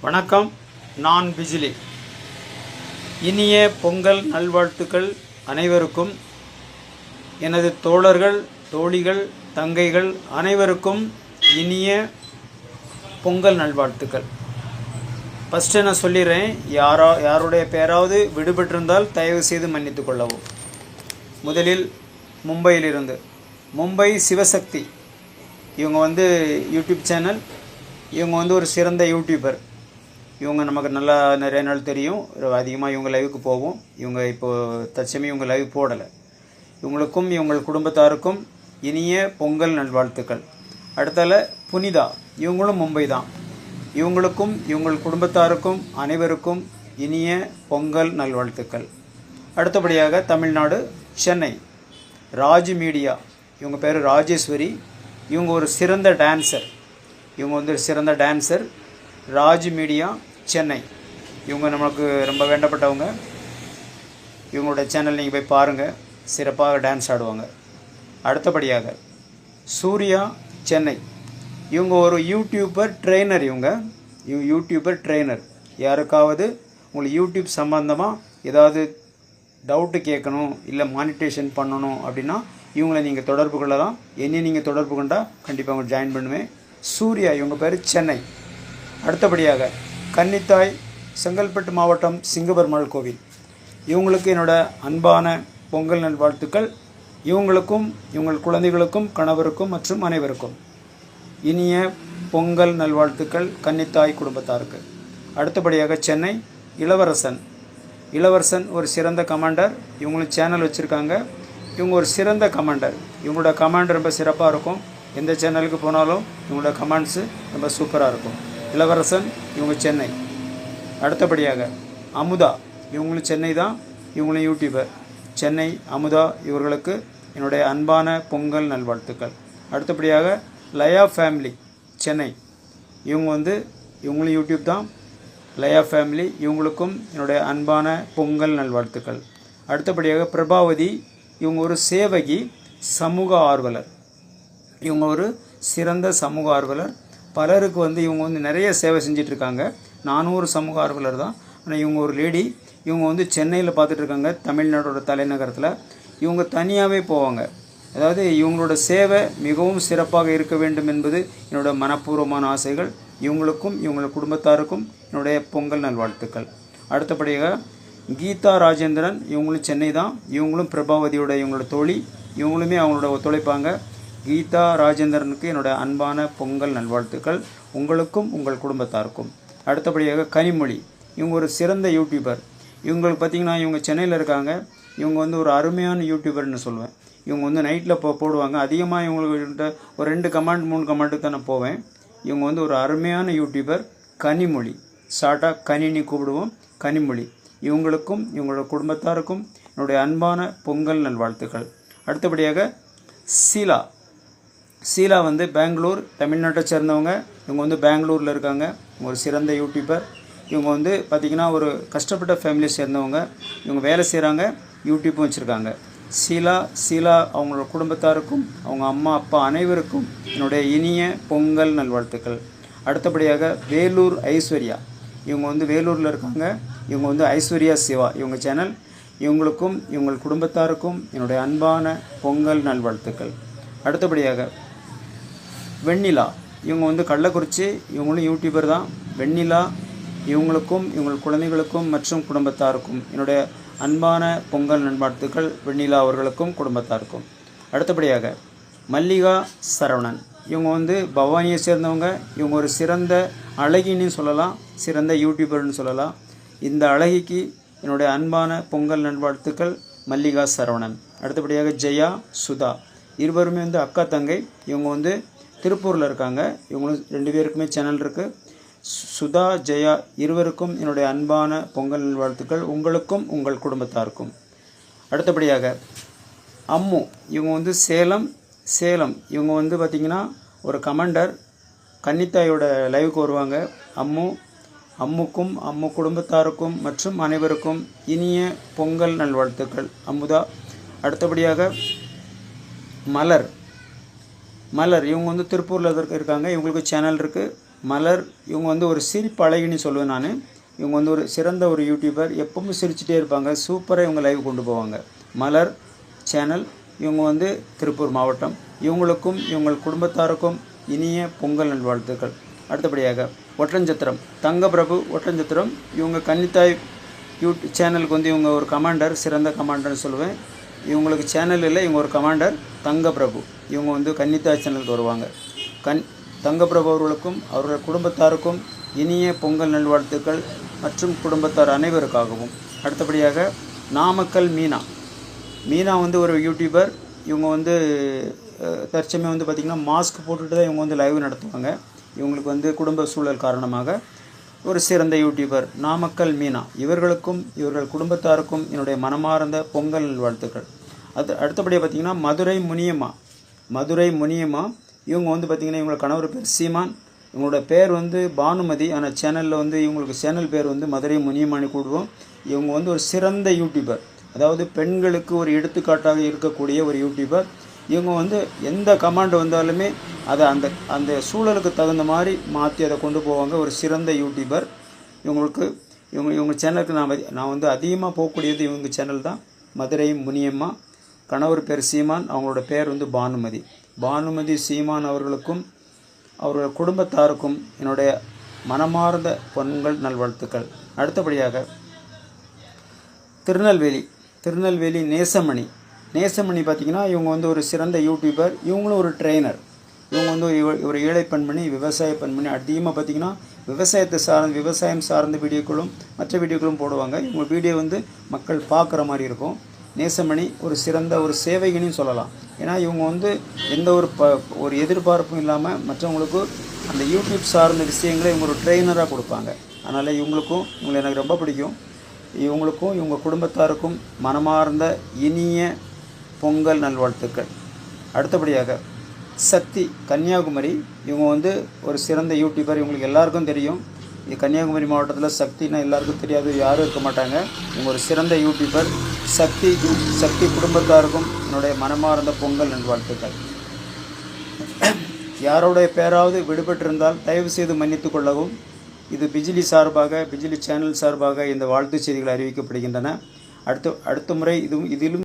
வணக்கம். நான் பிஜிலி. இனிய பொங்கல் நல்வாழ்த்துக்கள் அனைவருக்கும். எனது தோழர்கள், தோழிகள், தங்கைகள் அனைவருக்கும் இனிய பொங்கல் நல்வாழ்த்துக்கள். ஃபஸ்ட்டு நான் சொல்லிடுறேன், யாருடைய பேராவது விடுபட்டிருந்தால் தயவு செய்து மன்னித்து கொள்ளவும். முதலில் மும்பையிலிருந்து மும்பை சிவசக்தி, இவங்க யூடியூப் சேனல். இவங்க ஒரு சிறந்த யூடியூபர். இவங்க நமக்கு நல்லா நிறைய நாள் தெரியும். அதிகமாக இவங்க லைவுக்கு போவோம். இவங்க இப்போது தற்சமயம் இவங்க லைவ் போடலை. இவங்களுக்கும் இவங்கள் குடும்பத்தாருக்கும் இனிய பொங்கல் நல்வாழ்த்துக்கள். அடுத்தால புனிதா, இவங்களும் மும்பை தான். இவங்களுக்கும் இவங்கள் குடும்பத்தாருக்கும் அனைவருக்கும் இனிய பொங்கல் நல்வாழ்த்துக்கள். அடுத்தபடியாக தமிழ்நாடு சென்னை ராஜ் மீடியா, இவங்க பேர் ராஜேஸ்வரி. இவங்க ஒரு சிறந்த டான்சர். இவங்க சிறந்த டான்சர். ராஜ் மீடியா சென்னை. இவங்க நமக்கு ரொம்ப வேண்டப்பட்டவங்க. இவங்களோட சேனல் நீங்கள் போய் பாருங்கள், சிறப்பாக டான்ஸ் ஆடுவாங்க. அடுத்தபடியாக சூர்யா சென்னை. இவங்க ஒரு யூடியூபர் ட்ரெயினர். இவங்க யூடியூபர் ட்ரெயினர். யாருக்காவது உங்களுக்கு யூடியூப் சம்பந்தமாக ஏதாவது டவுட்டு கேட்கணும், இல்லை மானிட்டேஷன் பண்ணணும் அப்படின்னா இவங்களை நீங்கள் தொடர்பு கொள்ளலாம். என்னையும் நீங்கள் தொடர்பு கொண்டால் கண்டிப்பாக அவங்க ஜாயின் பண்ணுவேன். சூர்யா, இவங்க பேர் சென்னை. அடுத்தபடியாக கன்னித்தாய், செங்கல்பட்டு மாவட்டம் சிங்கபெருமாள் கோவில். இவங்களுக்கு என்னோட அன்பான பொங்கல் நல்வாழ்த்துக்கள். இவங்களுக்கும் இவங்கள் குழந்தைகளுக்கும் கணவருக்கும் மற்றும் அனைவருக்கும் இனிய பொங்கல் நல்வாழ்த்துக்கள் கன்னித்தாய் குடும்பத்தாருக்கு. அடுத்தபடியாக சென்னை இளவரசன் ஒரு சிறந்த கமாண்டர். இவங்களும் சேனல் வச்சுருக்காங்க. இவங்க ஒரு சிறந்த கமாண்டர். இவங்களோட கமாண்ட் ரொம்ப சிறப்பாக இருக்கும். எந்த சேனலுக்கு போனாலும் இவங்களோட கமாண்ட்ஸு ரொம்ப சூப்பராக இருக்கும். இளவரசன், இவங்க சென்னை. அடுத்தபடியாக அமுதா, இவங்களும் சென்னை தான். இவங்களும் யூடியூபர். சென்னை அமுதா, இவர்களுக்கு என்னுடைய அன்பான பொங்கல் நல்வாழ்த்துக்கள். அடுத்தபடியாக லயா ஃபேமிலி சென்னை. இவங்களும் யூடியூப் தான். லயா ஃபேமிலி, இவங்களுக்கும் என்னுடைய அன்பான பொங்கல் நல்வாழ்த்துக்கள். அடுத்தபடியாக பிரபாவதி, இவங்க ஒரு சேவகி, சமூக ஆர்வலர். இவங்க ஒரு சிறந்த சமூக ஆர்வலர். பலருக்கு இவங்க நிறைய சேவை செஞ்சிட்ருக்காங்க. நானும் ஒரு சமூக ஆர்வலர் தான். ஆனால் இவங்க ஒரு லேடி. இவங்க சென்னையில் பார்த்துட்ருக்காங்க, தமிழ்நாடோட தலைநகரத்தில். இவங்க தனியாகவே போவாங்க. அதாவது இவங்களோட சேவை மிகவும் சிறப்பாக இருக்க வேண்டும் என்பது என்னோடய மனப்பூர்வமான ஆசைகள். இவங்களுக்கும் இவங்களோட குடும்பத்தாருக்கும் என்னுடைய பொங்கல் நல்வாழ்த்துக்கள். அடுத்தபடியாக கீதா ராஜேந்திரன், இவங்களும் சென்னை தான். இவங்களும் பிரபாவதியோட இவங்களோட தோழி. இவங்களுமே அவங்களோட ஒத்துழைப்பாங்க. கீதா ராஜேந்திரனுக்கு என்னோடய அன்பான பொங்கல் நல்வாழ்த்துக்கள், உங்களுக்கும் உங்கள் குடும்பத்தாருக்கும். அடுத்தபடியாக கனிமொழி, இவங்க ஒரு சிறந்த யூடியூபர். இவங்களுக்கு பார்த்திங்கன்னா இவங்க சென்னையில் இருக்காங்க. இவங்க ஒரு அருமையான யூடியூபர்னு சொல்லுவேன். இவங்க நைட்டில் போடுவாங்க. அதிகமாக இவங்கள்கிட்ட ஒரு 2 கமெண்ட் 3 கமெண்ட்டுக்கு தான் நான் போவேன். இவங்க ஒரு அருமையான யூடியூபர் கனிமொழி. ஷார்ட்டாக கனினி கூப்பிடுவோம், கனிமொழி. இவங்களுக்கும் இவங்களோட குடும்பத்தாருக்கும் என்னுடைய அன்பான பொங்கல் நல்வாழ்த்துக்கள். அடுத்தபடியாக சீலா பெங்களூர், தமிழ்நாட்டை சேர்ந்தவங்க. இவங்க பெங்களூரில் இருக்காங்க. இவங்க ஒரு சிறந்த யூடியூபர். இவங்க பார்த்திங்கன்னா ஒரு கஷ்டப்பட்ட ஃபேமிலியை சேர்ந்தவங்க. இவங்க வேலை செய்கிறாங்க, யூடியூப்பும் வச்சுருக்காங்க. சீலா அவங்களோட குடும்பத்தாருக்கும் அவங்க அம்மா அப்பா அனைவருக்கும் என்னுடைய இனிய பொங்கல் நல்வாழ்த்துக்கள். அடுத்தபடியாக வேலூர் ஐஸ்வர்யா, இவங்க வேலூரில் இருக்காங்க. இவங்க ஐஸ்வர்யா சிவா, இவங்க சேனல். இவங்களுக்கும் இவங்கள் குடும்பத்தாருக்கும் என்னுடைய அன்பான பொங்கல் நல்வாழ்த்துக்கள். அடுத்தபடியாக வெண்ணிலா, இவங்க கள்ளக்குறிச்சி. இவங்களும் யூடியூபர் தான். வெண்ணிலா, இவங்களுக்கும் இவங்கள் குழந்தைகளுக்கும் மற்றும் குடும்பத்தாருக்கும் என்னுடைய அன்பான பொங்கல் நல்வாழ்த்துக்கள். வெண்ணிலா அவர்களுக்கும் குடும்பத்தாருக்கும். அடுத்தபடியாக மல்லிகா சரவணன், இவங்க பவானியை சேர்ந்தவங்க. இவங்க ஒரு சிறந்த அழகின்னு சொல்லலாம், சிறந்த யூடியூபர்னு சொல்லலாம். இந்த அழகிக்கு என்னுடைய அன்பான பொங்கல் நல்வாழ்த்துக்கள் மல்லிகா சரவணன். அடுத்தபடியாக ஜெயா சுதா, இருவருமே அக்கா தங்கை. இவங்க திருப்பூரில் இருக்காங்க. இவங்களும் 2 பேருக்குமே சேனல் இருக்குது. சுதா ஜெயா இருவருக்கும் என்னுடைய அன்பான பொங்கல் நல்வாழ்த்துக்கள், உங்களுக்கும் உங்கள் குடும்பத்தாருக்கும். அடுத்தபடியாக அம்மு, இவங்க சேலம். இவங்க பார்த்திங்கன்னா ஒரு கமாண்டர். கன்னித்தாயோட லைவுக்கு வருவாங்க. அம்முக்கும் அம்மு குடும்பத்தாருக்கும் மற்றும் அனைவருக்கும் இனிய பொங்கல் நல்வாழ்த்துக்கள் அமுதா. அடுத்தபடியாக மலர், இவங்க திருப்பூரில் இருக்காங்க. இவங்களுக்கு சேனல் இருக்குது. மலர். இவங்க வந்து ஒரு சிரிப்பு அழகின்னு சொல்லுவேன் நான். இவங்க வந்து ஒரு சிறந்த ஒரு யூடியூபர். எப்பவும் சிரிச்சிட்டே இருப்பாங்க. சூப்பராக இவங்க லைவ் கொண்டு போவாங்க. மலர் சேனல். இவங்க வந்து திருப்பூர் மாவட்டம். இவங்களுக்கும் இவங்கள் குடும்பத்தாருக்கும் இனிய பொங்கல் நல்வாழ்த்துக்கள். அடுத்தபடியாக ஒட்டஞ்சத்திரம் தங்கப்பிரபு ஒட்டஞ்சத்திரம். இவங்க கன்னித்தாய் சேனலுக்கு வந்து இவங்க ஒரு கமாண்டர், சிறந்த கமாண்டர்னு சொல்லுவேன். இவங்களுக்கு சேனல் இல்லை, இவங்க ஒரு கமாண்டர் தங்கப்பிரபு. இவங்க வந்து கன்னித்தாய் சேனலுக்கு வருவாங்க. தங்கப்பிரபு அவர்களுக்கும் அவர்கள் குடும்பத்தாருக்கும் இனிய பொங்கல் நல்வாழ்த்துக்கள் மற்றும் குடும்பத்தார் அனைவருக்காகவும். அடுத்தபடியாக நாமக்கல் மீனா. மீனா வந்து ஒரு யூடியூபர். இவங்க வந்து தற்சமயம் வந்து பார்த்திங்கன்னா மாஸ்க் போட்டுட்டு தான் இவங்க வந்து லைவ் நடத்துவாங்க. இவங்களுக்கு வந்து குடும்ப சூழல் காரணமாக ஒரு சிறந்த யூடியூபர் நாமக்கல் மீனா. இவர்களுக்கும் இவர்கள் குடும்பத்தாருக்கும் என்னுடைய மனமார்ந்த பொங்கல் நல்வாழ்த்துக்கள். அடுத்தபடியாக பார்த்திங்கன்னா மதுரை முனியம்மா. இவங்க வந்து பார்த்திங்கன்னா இவங்களோட கணவர் பேர் சீமான். இவங்களோட பேர் வந்து பானுமதி. ஆனால் சேனலில் வந்து இவங்களுக்கு சேனல் பேர் வந்து மதுரை முனியம்மானு கூடுவோம். இவங்க வந்து ஒரு சிறந்த யூடியூபர், அதாவது பெண்களுக்கு ஒரு எடுத்துக்காட்டாக இருக்கக்கூடிய ஒரு யூடியூபர். இவங்க வந்து எந்த கமாண்ட் வந்தாலுமே அதை அந்த சூழலுக்கு தகுந்த மாதிரி மாற்றி அதை கொண்டு போவாங்க. ஒரு சிறந்த யூடியூபர். இவங்க சேனலுக்கு நான் வந்து அதிகமாக போகக்கூடியது இவங்க சேனல் தான். மதுரை முனியம்மா. கணவர் பேர் சீமான். அவங்களோட பேர் வந்து பானுமதி சீமான் அவர்களுக்கும் அவர்கள் குடும்பத்தாருக்கும் என்னுடைய மனமார்ந்த பொங்கல் நல்வாழ்த்துக்கள். அடுத்தபடியாக திருநெல்வேலி நேசமணி பார்த்திங்கன்னா இவங்க வந்து ஒரு சிறந்த யூடியூபர். இவங்களும் ஒரு ட்ரெயினர். இவங்க வந்து ஒரு ஏழை பெண்மணி, விவசாய பெண்மணி. அதிகமாக பார்த்திங்கன்னா விவசாயம் சார்ந்த வீடியோக்களும் மற்ற வீடியோக்களும் போடுவாங்க. இவங்க வீடியோ வந்து மக்கள் பார்க்குற மாதிரி இருக்கும். நேசமணி ஒரு சிறந்த ஒரு சேவைகளையும் சொல்லலாம். ஏன்னா இவங்க வந்து எந்த ஒரு எதிர்பார்ப்பும் இல்லாமல் மற்றவங்களுக்கு அந்த யூடியூப் சார்ந்த விஷயங்களை இவங்க ஒரு ட்ரெயினராக கொடுப்பாங்க. அதனால் இவங்களை எனக்கு ரொம்ப பிடிக்கும். இவங்களுக்கும் இவங்க குடும்பத்தாருக்கும் மனமார்ந்த இனிய பொங்கல் நல்வாழ்த்துக்கள். அடுத்தபடியாக சக்தி கன்னியாகுமரி. இவங்க வந்து ஒரு சிறந்த யூடியூபர். இவங்களுக்கு எல்லாருக்கும் தெரியும். கன்னியாகுமரி மாவட்டத்தில் சக்தினா எல்லாருக்கும் தெரியாது, யாரும் இருக்க மாட்டாங்க. இவங்க ஒரு சிறந்த யூடியூபர். சக்தி குடும்பத்தாருக்கும் என்னுடைய மனமார்ந்த பொங்கல் நல்வாழ்த்துக்கள். யாருடைய பேராவது விடுபட்டிருந்தால் தயவு செய்து மன்னித்துக் கொள்ளவும். இது பிஜிலி சேனல் சார்பாக இந்த வாழ்த்து செய்திகள் அறிவிக்கப்படுகின்றன. அடுத்த முறை இதிலும்